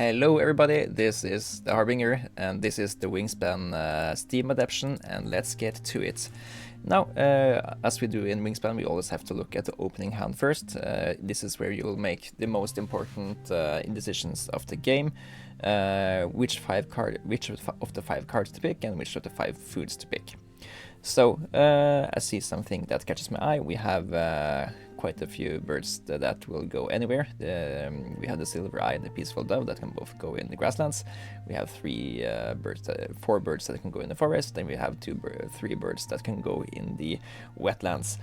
Hello everybody, this is the Harbinger and this is the Wingspan Steam adaptation, and let's get to it. Now, as we do in Wingspan, we always have to look at the opening hand first. This is where you'll make the most important decisions of the game, which of the 5 cards to pick and which of the 5 foods to pick. So, I see something that catches my eye. We have quite a few birds that will go anywhere. We have the silver eye and the peaceful dove that can both go in the grasslands. We have 4 birds that can go in the forest. Then we have 3 birds that can go in the wetlands.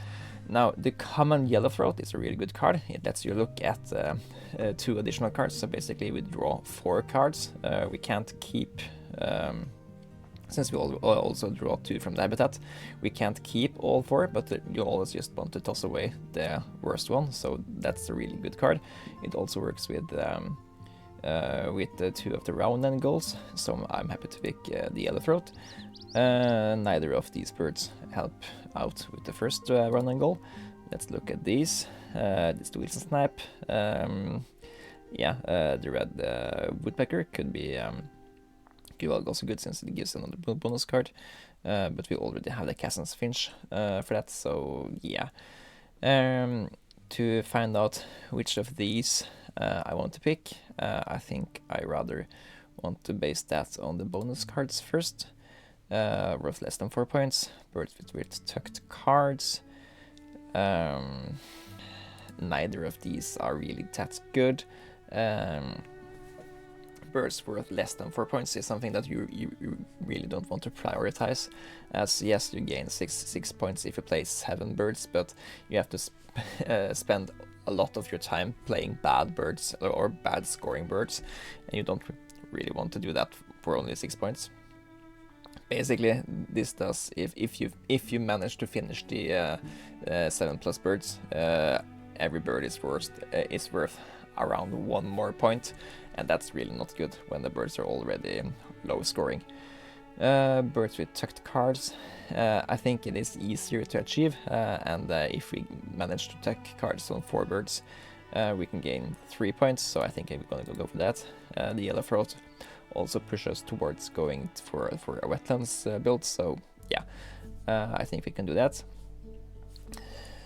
Now, the common yellowthroat is a really good card. It lets you look at 2 additional cards. So basically, we draw 4 cards. We can't keep. Since we also draw 2 from the habitat, we can't keep all 4, but you always just want to toss away the worst one, so that's a really good card. It also works with the 2 of the round end goals, so I'm happy to pick the yellowthroat. Neither of these birds help out with the first round end goal. Let's look at these. This is the Wilson snipe. The red woodpecker could be also good since it gives another bonus card, but we already have the Cassin's Finch for that, so yeah. To find out which of these I want to pick, I think I rather want to base that on the bonus cards first. Worth less than 4 points, birds with tucked cards. Neither of these are really that good. Birds worth less than 4 points is something that you really don't want to prioritize, as yes, you gain 6 points if you play 7 birds, but you have to spend a lot of your time playing bad birds or bad scoring birds, and you don't really want to do that for only 6 points. Basically, this does if you manage to finish the 7+ birds, every bird is worth around 1 more point, and that's really not good when the birds are already low scoring. Birds with tucked cards, I think it is easier to achieve, and if we manage to tuck cards on 4 birds, we can gain 3 points, so I think I'm gonna go for that. The yellowthroat also pushes us towards going for a wetlands build, so yeah, I think we can do that.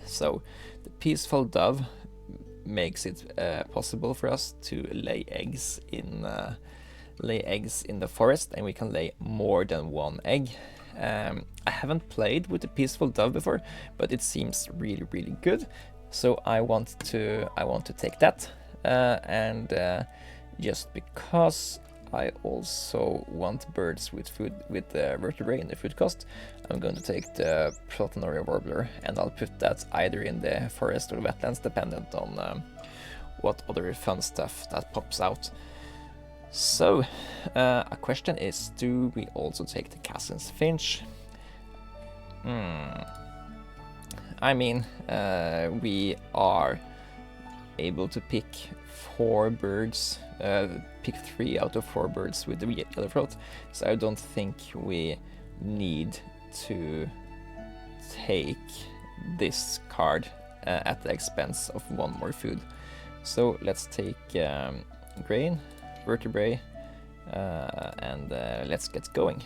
So the peaceful dove makes it possible for us to lay eggs in the forest, and we can lay more than 1 egg. I haven't played with the peaceful dove before, but it seems really good, so I want to take that, and just because I also want birds with vertebrae in the food cost, I'm going to take the Prothonoria warbler, and I'll put that either in the forest or the wetlands, dependent on what other fun stuff that pops out. So, a question is, do we also take the Cassin's Finch? I mean, we are able to pick 4 birds, pick 3 out of 4 birds with the yellowthroat, so I don't think we need to take this card at the expense of 1 more food. So let's take grain, vertebrae, and let's get going.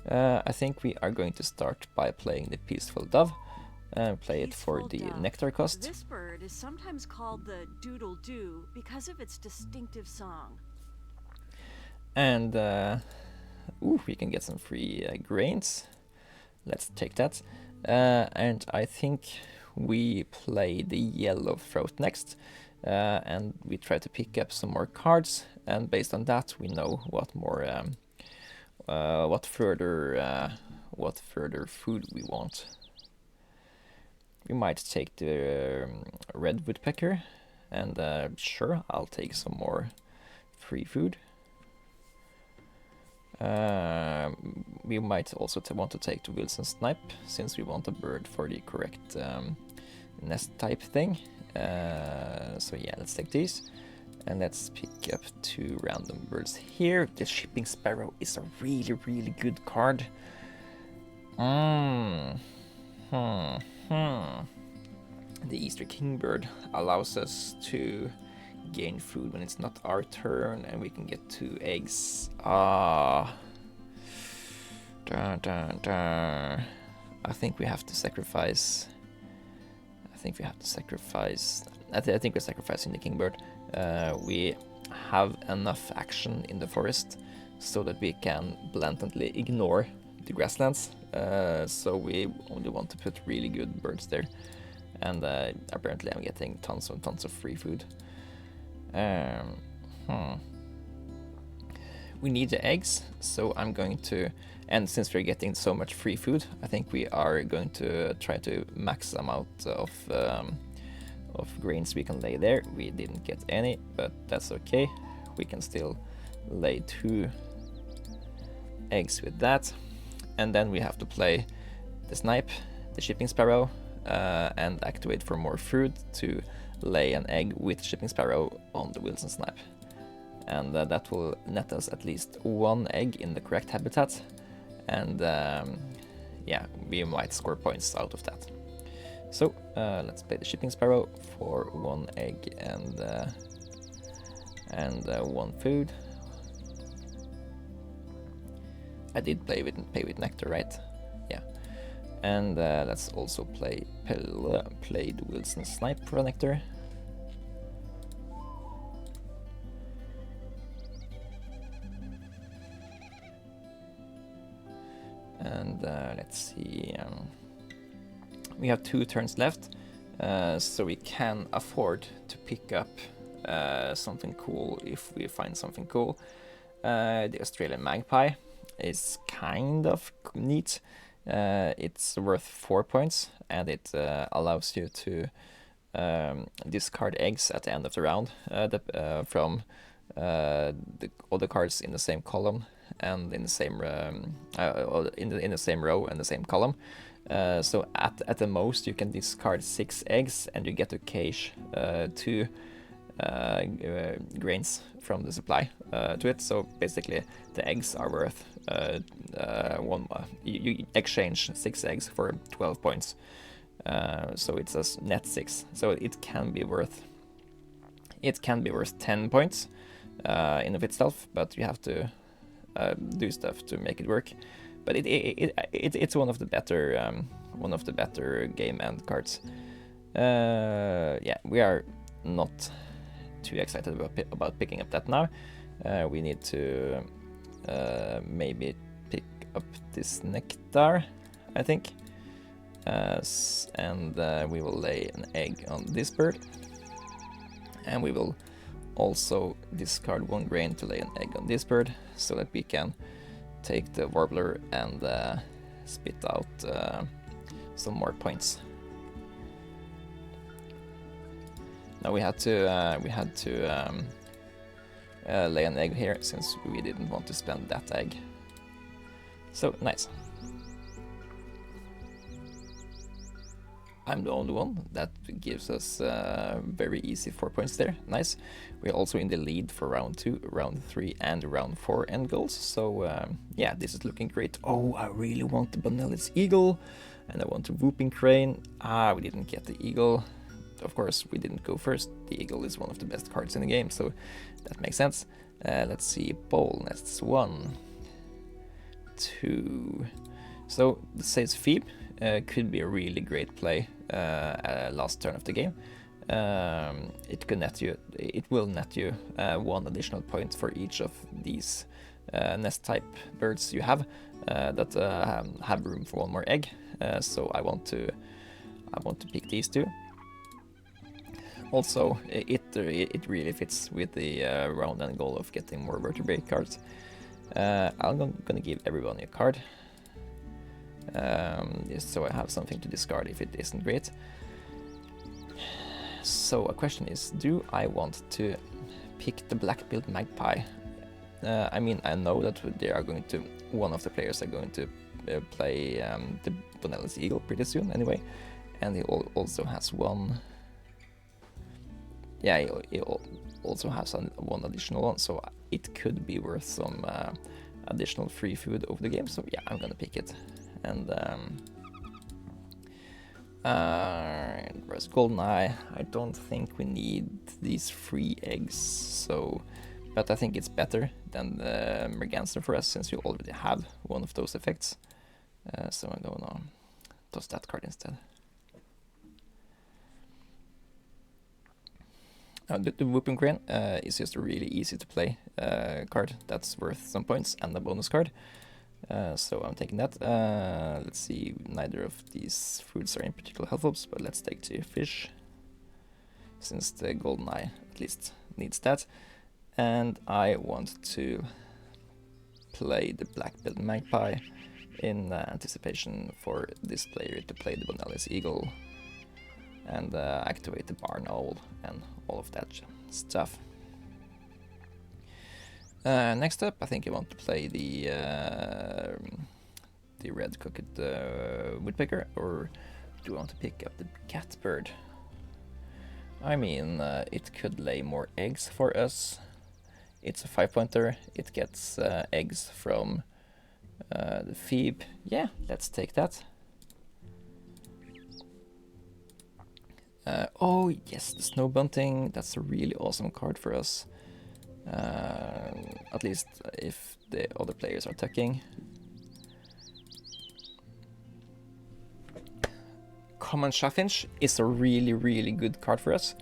I think we are going to start by playing the peaceful dove. Play it for the nectar cost. This bird is sometimes called the doodle-doo because of its distinctive song. And we can get some free grains. Let's take that. And I think we play the yellowthroat next, and we try to pick up some more cards. And based on that, we know what further food we want. We might take the red woodpecker, and sure, I'll take some more free food. We might also want to take the Wilson snipe, since we want a bird for the correct nest type thing. So yeah, let's take these, and let's pick up 2 random birds here. The shipping sparrow is a really good card. The Easter Kingbird allows us to gain food when it's not our turn, and we can get 2 eggs. Ah. I think we have to sacrifice. I think we're sacrificing the kingbird. We have enough action in the forest so that we can blatantly ignore the grasslands. So we only want to put really good birds there. And apparently I'm getting tons of free food. We need the eggs, so I'm going to, and since we're getting so much free food, I think we are going to try to max the amount of grains we can lay there. We didn't get any, but that's okay. We can still lay 2 eggs with that. And then we have to play the snipe, the shipping sparrow, and activate for more fruit to lay an egg with shipping sparrow on the Wilson snipe. And that will net us at least 1 egg in the correct habitat, and yeah, we might score points out of that. So let's play the shipping sparrow for 1 egg and 1 food. I did pay with nectar, right? Yeah. And let's also play the Wilson snipe for nectar. And let's see, we have 2 turns left, so we can afford to pick up something cool if we find something cool. The Australian magpie is kind of neat. It's worth 4 points, and it allows you to discard eggs at the end of the round from the other cards in the same column and in the same in the same row and the same column. So at the most you can discard 6 eggs, and you get to cache 2 grains from the supply to it. So basically the eggs are worth you exchange 6 eggs for 12 points. So it's a net 6. So it can be worth 10 points in of itself, but you have to do stuff to make it work. But it's one of the better game end cards. Yeah, we are not too excited about picking up that now. We need to maybe pick up this nectar, I think. And we will lay an egg on this bird, and we will also discard 1 grain to lay an egg on this bird, so that we can take the warbler and spit out some more points. Now we had to lay an egg here since we didn't want to spend that egg. So nice. I'm the only one. That gives us very easy 4 points there. Nice. We're also in the lead for round 2, round 3, and round 4 end goals. So yeah, this is looking great. Oh, I really want the Bonelli's eagle, and I want the whooping crane. We didn't get the eagle. Of course, we didn't go first. The eagle is one of the best cards in the game, so that makes sense. Let's see, bowl nests 1, 2. So the Sales Phoebe could be a really great play last turn of the game. It will net you 1 additional point for each of these nest type birds you have that have room for 1 more egg. So I want to pick these 2. Also, it really fits with the round end goal of getting more vertebrate cards. I'm gonna give everyone a card, just so I have something to discard if it isn't great. So a question is, do I want to pick the black-billed magpie? I mean, I know that one of the players are going to play the Bonelli's eagle pretty soon anyway, and he also has 1. Yeah, he also has 1 additional one, so it could be worth some additional free food over the game. So yeah, I'm gonna pick it, and Whereas golden eye, I don't think we need these 3 eggs, so... But I think it's better than the Merganser for us, since you already have one of those effects. So I'm gonna toss that card instead. The Whooping Crane is just a really easy to play card that's worth some points and a bonus card. So I'm taking that. Let's see, neither of these foods are in particular helpful, but let's take the fish, since the golden eye at least needs that. And I want to play the black-billed magpie in anticipation for this player to play the Bonelli's eagle and activate the barn owl and all of that stuff. Next up, I think I want to play the red-cooked woodpecker, or do I want to pick up the catbird? I mean, it could lay more eggs for us. It's a 5-pointer. It gets eggs from the Phoebe. Yeah, let's take that. Oh yes, the snow bunting. That's a really awesome card for us. At least if the other players are tucking. Common Chaffinch is a really good card for us.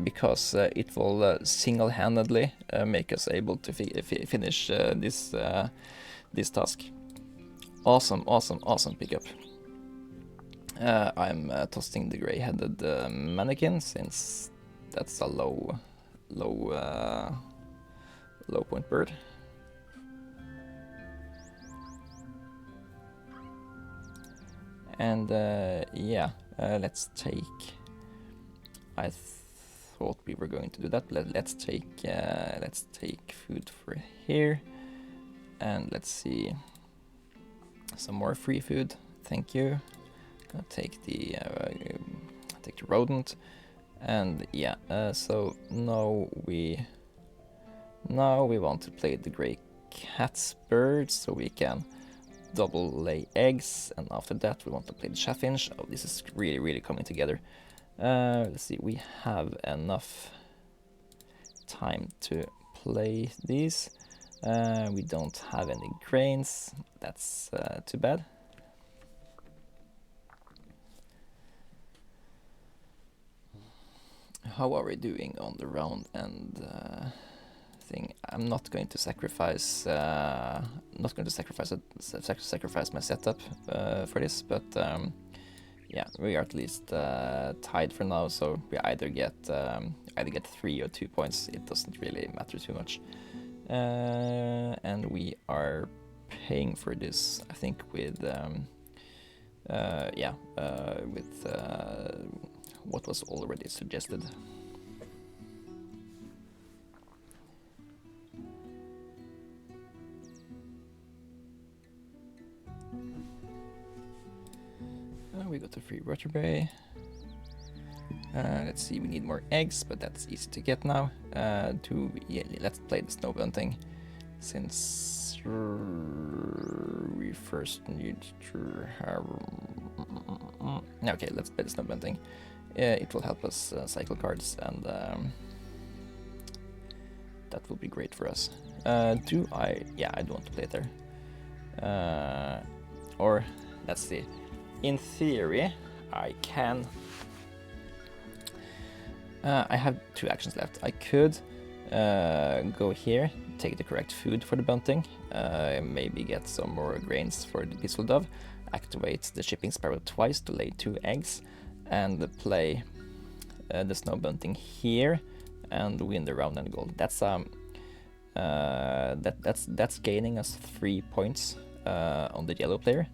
Because it will single-handedly make us able to finish this task. Awesome pickup. I'm tossing the gray-headed mannequin, since that's a low point bird. And yeah, let's take... I thought we were going to do that. Let's take food for here, and let's see, some more free food. Thank you. Gonna take the rodent, and yeah. So now we want to play the gray cat's bird, so we can double lay eggs, and after that we want to play the chaffinch. Oh, this is really coming together. Let's see, we have enough time to play these. We don't have any grains. That's too bad. How are we doing on the round end thing? I'm not going to sacrifice. Sacrifice my setup for this, but. Yeah, we are at least tied for now, so we either get 3 or 2 points. It doesn't really matter too much. And we are paying for this, I think, with what was already suggested. We got a free vertebrae. Let's see, we need more eggs, but that's easy to get now. Let's play the snow bunting, since we first need to have... Okay, let's play the snow bunting. It will help us cycle cards, and that will be great for us. Do I... Yeah, I do want to play it there. Or, let's see. In theory, I can... I have 2 actions left. I could go here, take the correct food for the bunting, maybe get some more grains for the peaceful dove, activate the shipping sparrow twice to lay 2 eggs, and play the snow bunting here and win the round and goal. That's that's gaining us 3 points on the yellow player.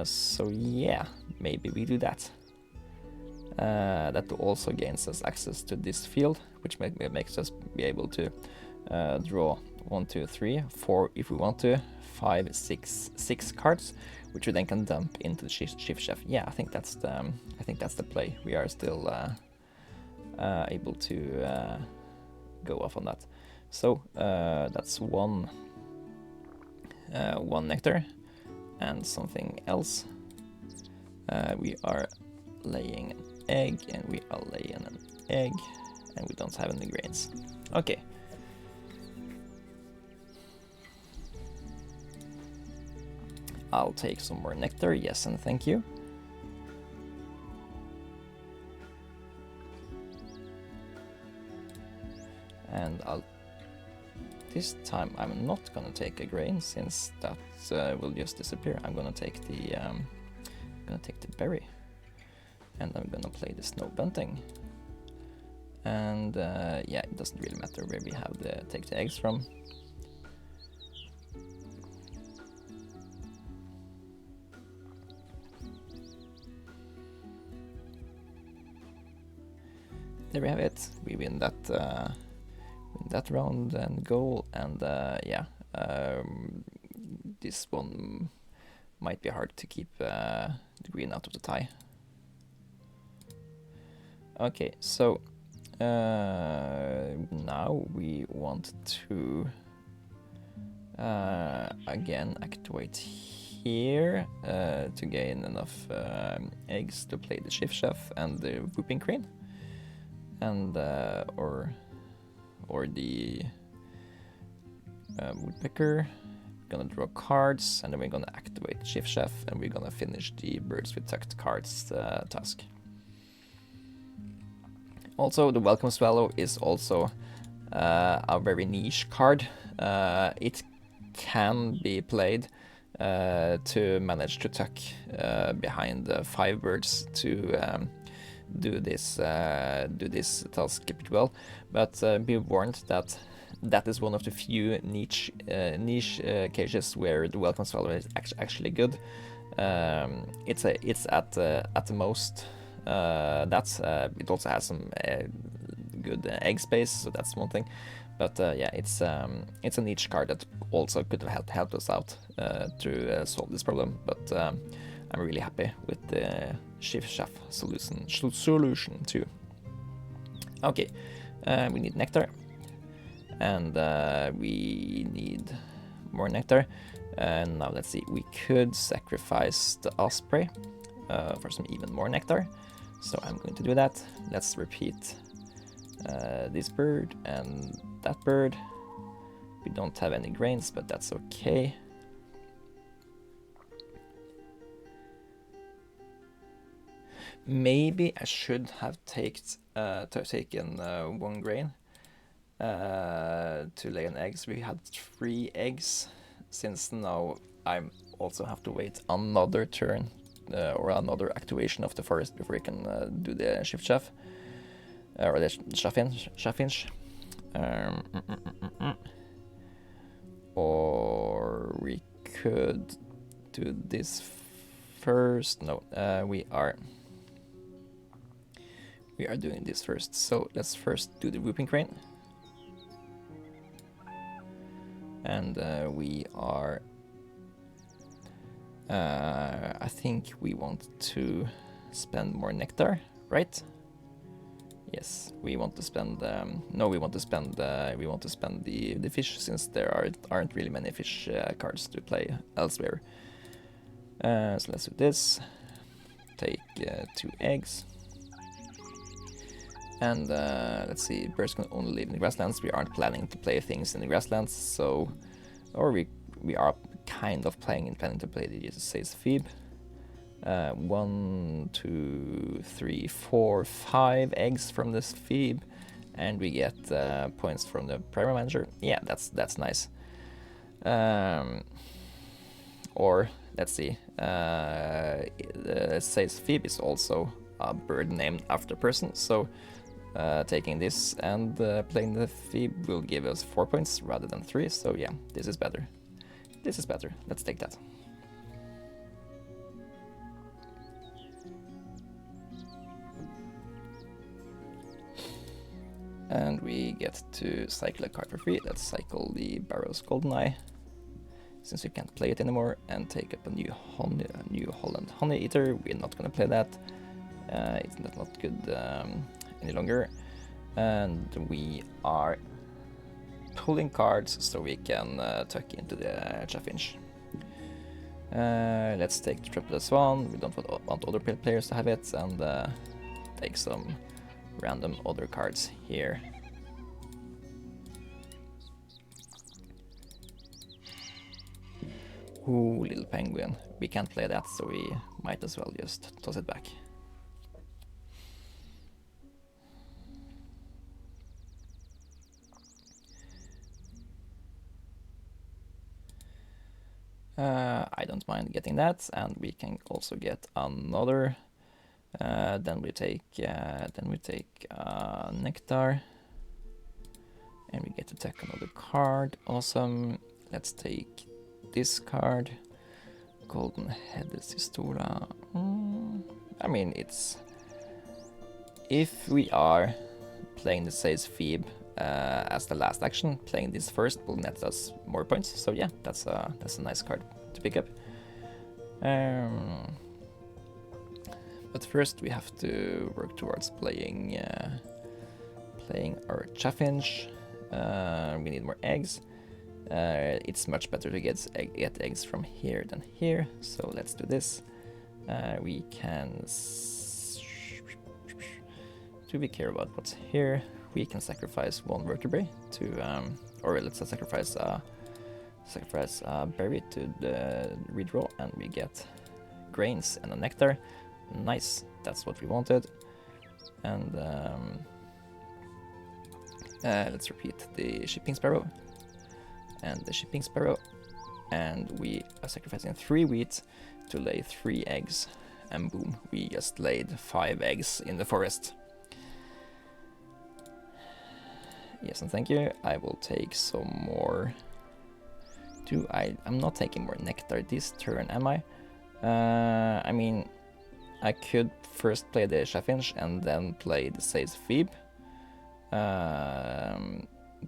So yeah, maybe we do that. That also gains us access to this field, which makes us be able to draw 1, 2, 3, 4 if we want to, 5, 6 cards, which we then can dump into the shift chef. Yeah, I think that's the play. We are still able to go off on that. So that's one nectar and something else. We are laying an egg, and we are laying an egg, and we don't have any grains. Okay. I'll take some more nectar, yes, and thank you. And this time I'm not gonna take a grain, since that will just disappear. I'm gonna take the berry, and I'm gonna play the snow bunting. And yeah, it doesn't really matter where we have take the eggs from. There we have it. We win that round and goal, and yeah, this one might be hard to keep the green out of the tie. Okay, so now we want to again activate here to gain enough eggs to play the shift chef and the whooping crane, and or the woodpecker. We're gonna draw cards, and then we're gonna activate shift chef, and we're gonna finish the birds with tucked cards task. Also, the welcome swallow is also a very niche card. It can be played to manage to tuck behind 5 birds to do this task pretty well, but be warned that that is one of the few niche cases where the welcome swallow is actually good. It's at the most. It also has some good egg space, so that's one thing. But yeah, it's a niche card that also could have helped us out to solve this problem. But I'm really happy with the shift chef solution too. Okay, we need nectar, and we need more nectar. And now let's see, we could sacrifice the osprey for some even more nectar. So I'm going to do that. Let's repeat this bird and that bird. We don't have any grains, but that's okay. Maybe I should have taken 1 grain to lay an egg. So we had 3 eggs, since now I also have to wait another turn or another activation of the forest before we can do the shift chef or the chaffinch. Or we could do this first. No, we are doing this first. So let's first do the whooping crane, and we are. I think we want to spend more nectar, right? Yes, we want to spend. No, we want to spend the fish, since there aren't really many fish cards to play elsewhere. So let's do this. Take 2 eggs, and let's see. Birds can only live in the grasslands. We aren't planning to play things in the grasslands, so, or we are kind of planning to play the Jesus Phoebe. 1, 2, 3, 4, 5 eggs from this Phoebe, and we get points from the primary manager. Yeah, that's nice. Or let's see. Says Phoebe is also a bird named after a person, so taking this and playing the Phoebe will give us 4 points rather than 3. So yeah, this is better. This is better. Let's take that. And we get to cycle a card for free. Let's cycle the Barrow's Goldeneye, since we can't play it anymore, and take up a New Holland Honey Eater. We're not gonna play that. It's not good any longer. And we are pulling cards so we can tuck into the chaffinch. Let's take the triple swan. We don't want other players to have it, and take some random other cards here. Ooh, little penguin. We can't play that, so we might as well just toss it back. I don't mind getting that, and we can also get another. Then we take nectar, and we get to take another card. Awesome. Let's take this card, golden-headed Sistola. I mean, it's if we are playing the Sales Phoebe as the last action, playing this first will net us more points. So yeah, that's a nice card to pick up. But first we have to work towards playing our chaffinch. We need more eggs. It's much better to get eggs from here than here, so let's do this. We can... Do we care about what's here? We can sacrifice one vertebrae to... or let's sacrifice a berry to the redraw, and we get grains and a nectar. Nice, that's what we wanted. And let's repeat the shipping sparrow and the shipping sparrow, and we are sacrificing 3 wheat to lay 3 eggs, and boom, we just laid 5 eggs in the forest. Yes, and thank you. I will take some more. I'm not taking more nectar this turn, am I? I mean, I could first play the chaffinch and then play the Sales Phoebe.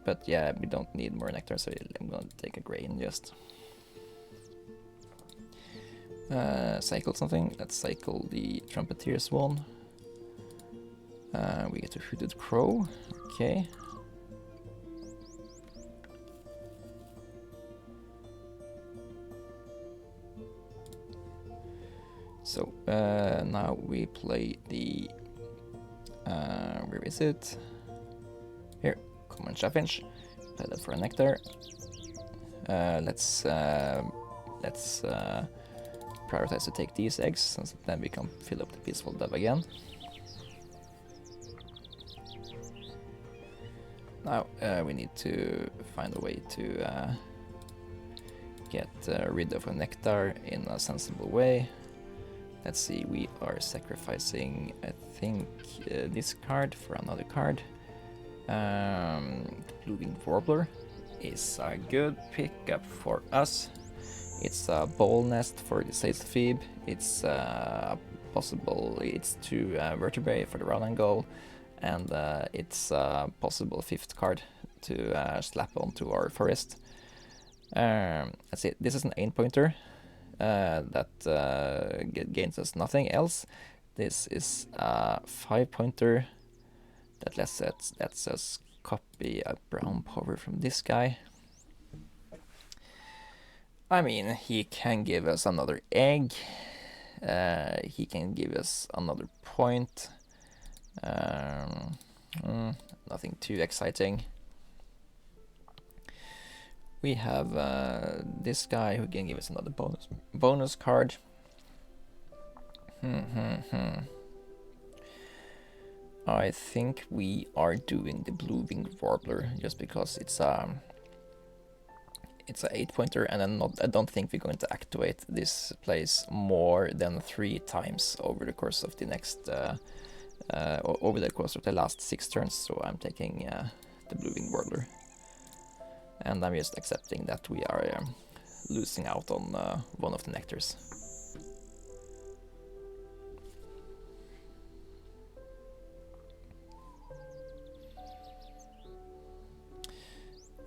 But yeah, we don't need more nectar, so I'm gonna take a grain just. Cycle something. Let's cycle the Trumpeter Swan. We get a Hooded Crow. Okay. So now we play the where is it? Here, common chaffinch. Play that for a nectar. Let's prioritize to take these eggs, since then we can fill up the peaceful dove again. Now we need to find a way to get rid of a nectar in a sensible way. Let's see, we are sacrificing, I think, this card for another card. The Blue-winged Warbler is a good pickup for us. It's a ball nest for the Sales Phoebe. It's possible, it's 2 vertebrae for the round and goal, and it's a possible 5th card to slap onto our forest. Let's see, this is an 8-pointer. That gains us nothing else. This is a 5-pointer that lets us copy a brown power from this guy. I mean, he can give us another egg. He can give us another point. Nothing too exciting. We have this guy who can give us another bonus card. I think we are doing the Blue-winged Warbler just because it's an 8-pointer, and I don't think we're going to activate this place more than 3 times over the course of the next over the course of the last 6 turns. So I'm taking the Blue-winged Warbler. And I'm just accepting that we are losing out on one of the nectars.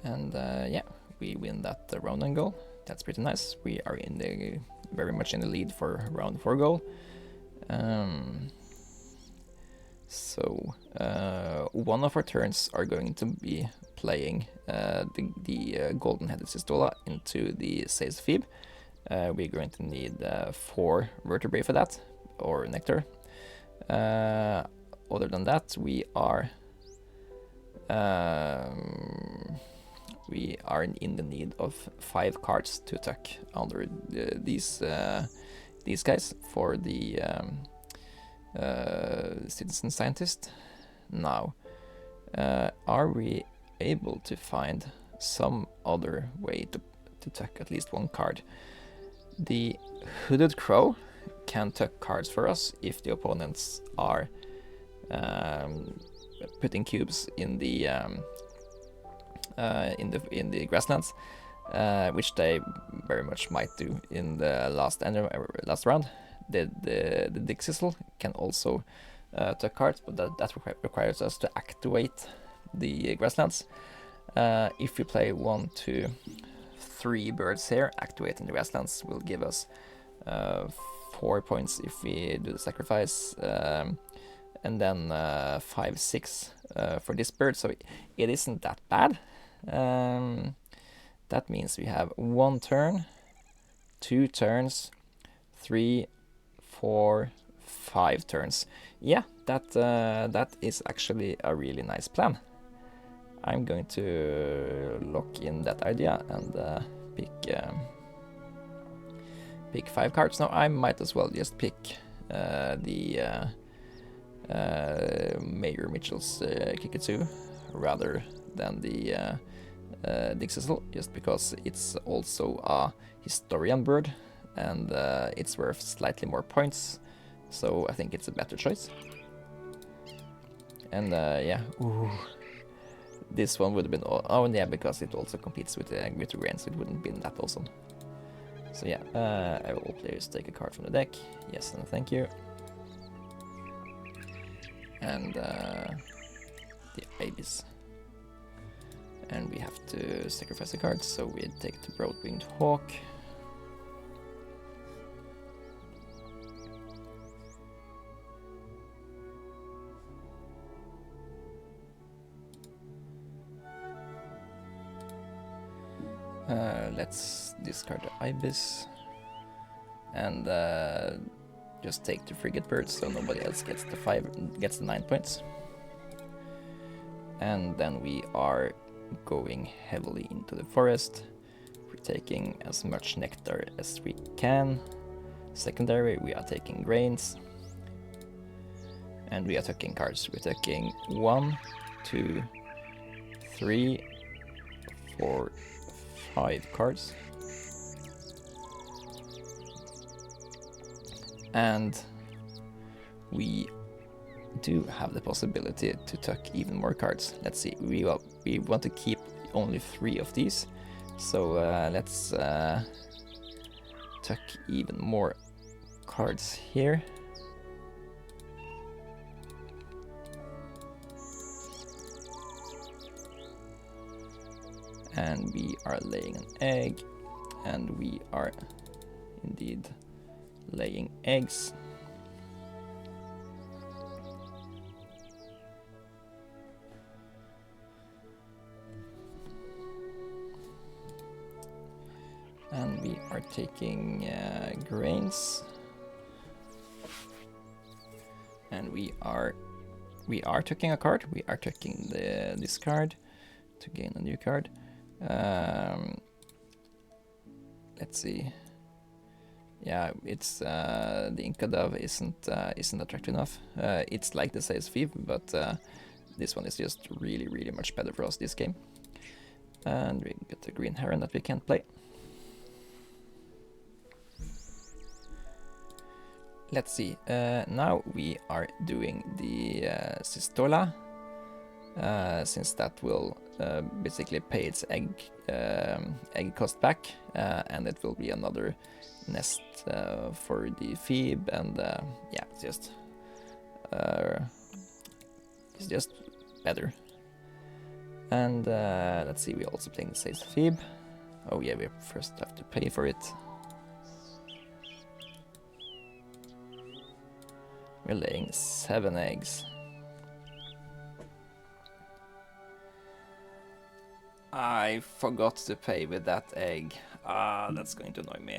And yeah, we win that round and goal. That's pretty nice. We are very much in the lead for round 4 goal. So one of our turns are going to be playing the golden-headed Sistola into the Sales Phoebe, we're going to need 4 vertebrae for that, or nectar. Other than that, we are in the need of 5 cards to tuck under these guys for the citizen scientist. Now, are we able to find some other way to tuck at least 1 card? The hooded crow can tuck cards for us if the opponents are putting cubes in the grasslands, which they very much might do in the last round. The Dixisel can also tuck cards, but that requires us to activate the grasslands. If we play 1, 2, 3 birds here, activating the grasslands will give us 4 points if we do the sacrifice, and then 5, 6 for this bird, so it isn't that bad. That means we have 1 turn, 2 turns, 3, 4, 5 turns. Yeah, that is actually a really nice plan. I'm going to lock in that idea and pick 5 cards. Now I might as well just pick the Mayor Mitchell's Kikitsu rather than the Dixisel, just because it's also a historian bird and it's worth slightly more points, so I think it's a better choice. And yeah, ooh, this one would have been, oh yeah, because it also competes with the Glitter Grain, so it wouldn't have been that awesome. So yeah, all players take a card from the deck. Yes and thank you. And the Ibis. And we have to sacrifice a card, so we take the Broad-Winged Hawk. Let's discard the Ibis and just take the frigate bird, so nobody else gets the 9 points. And then we are going heavily into the forest. We're taking as much nectar as we can. Secondary, we are taking grains. And we are taking cards. We're taking 1, 2, 3, 4, 5 cards. And we do have the possibility to tuck even more cards. Let's see, we want to keep only 3 of these, so let's tuck even more cards here. And we are laying an egg, and we are indeed laying eggs. And we are taking grains. And we are tucking a card. We are tucking this card to gain a new card. Let's see. Yeah, it's the Inca Dove isn't attractive enough. It's like the Sales Thief, but this one is just really much better for us this game. And we get the Green Heron that we can't play. Let's see. Now we are doing the Sistola, since that will basically pay its egg cost back, and it will be another nest for the Phoebe, and yeah, it's just better. And let's see, we're also playing the Sales Phoebe. Oh yeah, we first have to pay for it. We're laying 7 eggs. I forgot to pay with that egg. Ah, that's going to annoy me.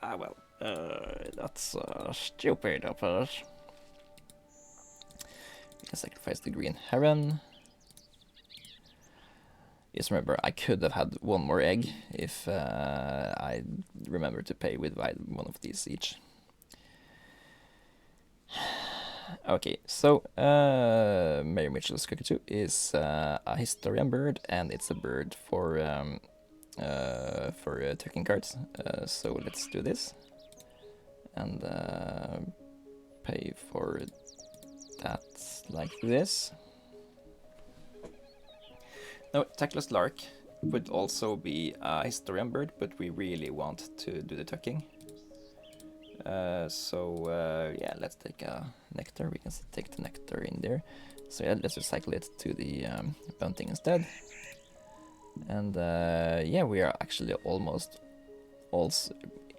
Well, that's stupid of us. We can sacrifice the green heron. Just remember, I could have had one more egg if I remember to pay with one of these each. Okay, so Mary Mitchell's cockatoo is a historian bird, and it's a bird for tucking cards. So let's do this and pay for that like this. Now, tackless lark would also be a historian bird, but we really want to do the tucking. Yeah, let's take a nectar. We can take the nectar in there. So yeah, let's recycle it to the bunting instead. And yeah, we are actually almost also.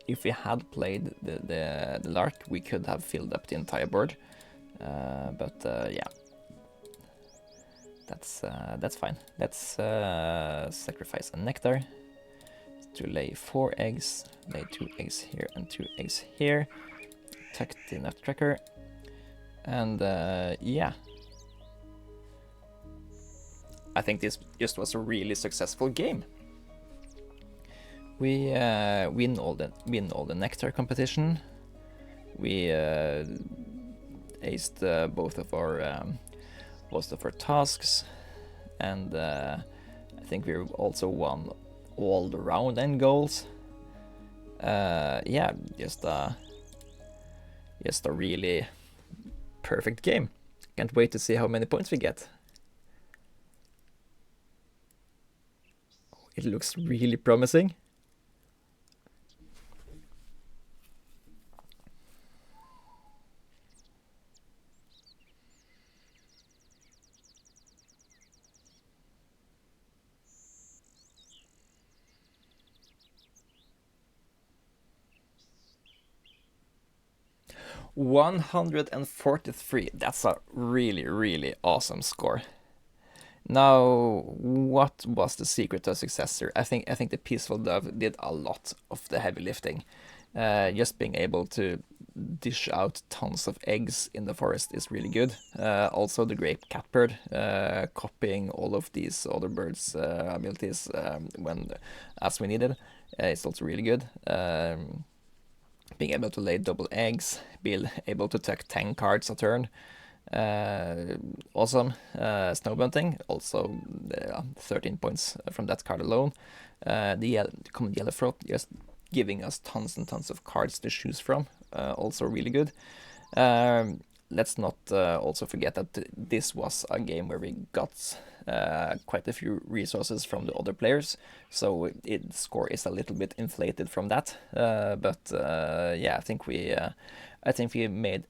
If we had played the lark, we could have filled up the entire board. But yeah, that's fine. Let's sacrifice a nectar to lay 4 eggs, lay 2 eggs here and 2 eggs here, tuck the nutcracker, and yeah. I think this just was a really successful game. We win all the nectar competition. We aced both of our tasks, and I think we also won all the round end goals. Yeah, just a really perfect game. Can't wait to see how many points we get. It looks really promising. $143. That's a really awesome score. Now, what was the secret to success here? I think the Peaceful Dove did a lot of the heavy lifting. Just being able to dish out tons of eggs in the forest is really good. Also, the Grape Catbird copying all of these other birds' abilities as we needed. It's also really good. Being able to lay double eggs, being able to tuck 10 cards a turn. Awesome. Snow Bunting, also 13 points from that card alone. The common yellow throat, just giving us tons and tons of cards to choose from. Also really good. Let's not also forget that this was a game where we got quite a few resources from the other players, so the score is a little bit inflated from that. But yeah, I think we made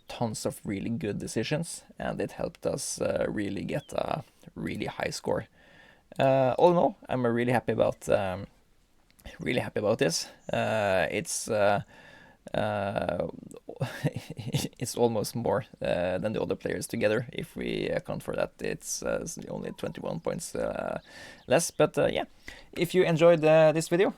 tons of really good decisions, and it helped us really get a really high score. All in all, I'm really happy about this. It's almost more than the other players together. If we account for that, it's only 21 points less. But yeah, if you enjoyed this video,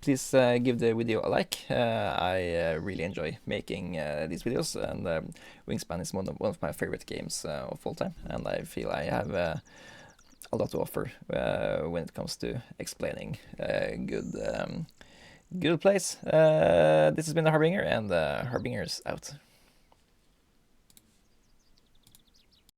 please give the video a like. I really enjoy making these videos, and Wingspan is one of my favorite games of all time, and I feel I have a lot to offer when it comes to explaining good plays. This has been the Harbinger, and Harbinger's out.